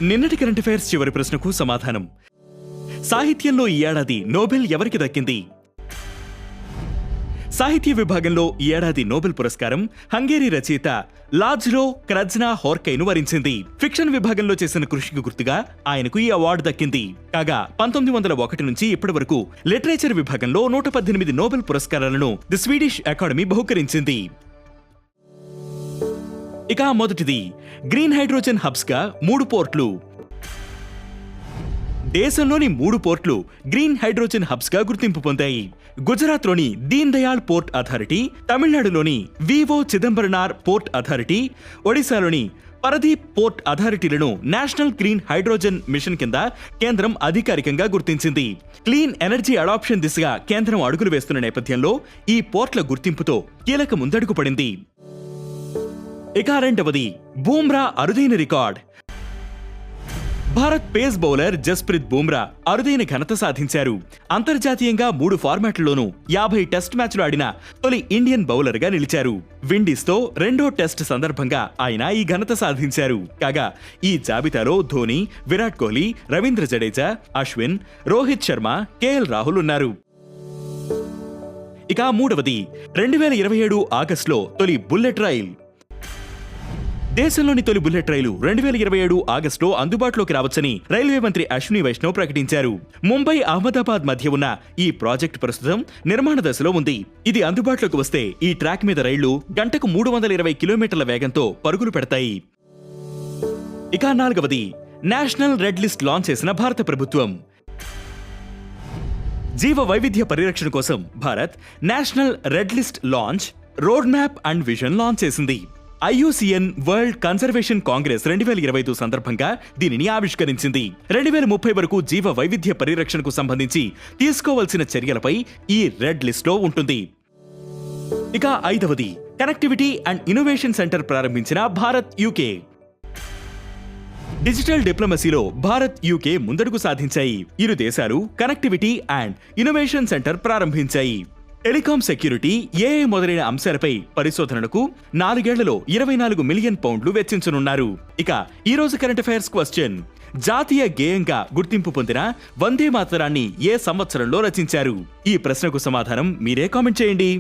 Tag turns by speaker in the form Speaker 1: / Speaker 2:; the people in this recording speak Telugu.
Speaker 1: నిన్నటి కరెంట్ అఫైర్స్ చివరి ప్రశ్నకు సమాధానం. సాహిత్యంలో ఈ ఏడాది నోబెల్ ఎవరికి దక్కింది? సాహిత్య విభాగంలో ఈ ఏడాది నోబెల్ పురస్కారం హంగేరీ రచయిత లాజ్లో క్రజ్నా హోర్కైను వరించింది. ఫిక్షన్ విభాగంలో చేసిన కృషికి గుర్తుగా ఆయనకు ఈ అవార్డు దక్కింది. కాగా 1901 నుంచి ఇప్పటి వరకు లిటరేచర్ విభాగంలో 118 నోబెల్ పురస్కారాలను ది స్వీడిష్ అకాడమీ బహుకరించింది. ఇక మొదటిది, గ్రీన్ హైడ్రోజన్ హబ్స్ గా 3 పోర్ట్లు. దేశంలోని 3 పోర్ట్లు గ్రీన్ హైడ్రోజన్ హబ్స్ గా గుర్తింపు పొందాయి. గుజరాత్లోని దీన్ దయాళ్ పోర్ట్ అథారిటీ, తమిళనాడులోని వివో చిదంబరనార్ పోర్ట్ అథారిటీ, ఒడిశాలోని పరదీప్ పోర్ట్ అథారిటీలను నేషనల్ గ్రీన్ హైడ్రోజన్ మిషన్ కింద కేంద్రం అధికారికంగా గుర్తించింది. క్లీన్ ఎనర్జీ అడాప్షన్ దిశగా కేంద్రం అడుగులు వేస్తున్న నేపథ్యంలో ఈ పోర్ట్ల గుర్తింపుతో కీలక ముందడుగు పడింది. ఇక రెండవది, బూమ్రా అరుదైన record. Bharat pace bowler Jasprit Bumrah అరుదైన ఘనత సాధించారు. అంతర్జాతీయంగా 3 ఫార్మాట్లలోనూ 50 టెస్ట్ మ్యాచ్లు ఆడిన తొలి ఇండియన్ బౌలర్ గా నిలిచారు. విండీస్తో 2వ టెస్ట్ సందర్భంగా ఆయన ఈ ఘనత సాధించారు. కాగా ఈ జాబితాలో ధోని, విరాట్ కోహ్లీ, రవీంద్ర జడేజా, అశ్విన్, రోహిత్ శర్మ, కేఎల్ రాహుల్ ఉన్నారు. ఇక మూడవది, 2027 ఆగస్టులో తొలి బుల్లెట్ రైల్. దేశంలోని తొలి బుల్లెట్ రైలు 2027 ఆగస్టులో అందుబాటులోకి రావచ్చని రైల్వే మంత్రి అశ్విని వైష్ణవ్ ప్రకటించారు. ముంబై అహ్మదాబాద్ మధ్య ఉన్న ఈ ప్రాజెక్టు ప్రస్తుతం నిర్మాణ దశలో ఉంది. ఇది అందుబాటులోకి వస్తే ఈ ట్రాక్ మీద రైళ్లు గంటకు 320 కిలోమీటర్ల వేగంతో పరుగులు పెడతాయి. ఇక నాలుగవది, నేషనల్ రెడ్ లిస్ట్ లాంచ్ చేసిన భారత ప్రభుత్వం. జీవ వైవిధ్య పరిరక్షణ కోసం Bharat national red list launch, road map and vision launch చేసింది. IUCN వరల్డ్ కన్జర్వేషన్ కాంగ్రెస్ 2025 సందర్భంగా దీనిని ఆవిష్కరించింది. 2030 వరకు జీవ వైవిధ్య పరిరక్షణకు సంబంధించి తీసుకోవాల్సిన చర్యలపై ఈ రెడ్ లిస్ట్ లో ఉంటుంది. ఇక ఐదవది, కనెక్టివిటీ అండ్ ఇన్నోవేషన్ సెంటర్ ప్రారంభించిన భారత్ యూకే. డిజిటల్ డిప్లొమసీలో భారత్ యూకే ముందడుగు సాధించాయి. ఇరు దేశాలు కనెక్టివిటీ అండ్ ఇన్నోవేషన్ సెంటర్ ప్రారంభించాయి. టెలికాం సెక్యూరిటీ, AI మొదలైన అంశాలపై పరిశోధనలకు 4 ఏళ్లలో 24 మిలియన్ పౌండ్లు వెచ్చించనున్నారు. ఇక ఈ రోజు కరెంట్ అఫైర్స్ క్వశ్చన్, జాతీయ గేయంగా గుర్తింపు పొందిన వందే మాతరాన్ని ఏ సంవత్సరంలో రచించారు? ఈ ప్రశ్నకు సమాధానం మీరే కామెంట్ చేయండి.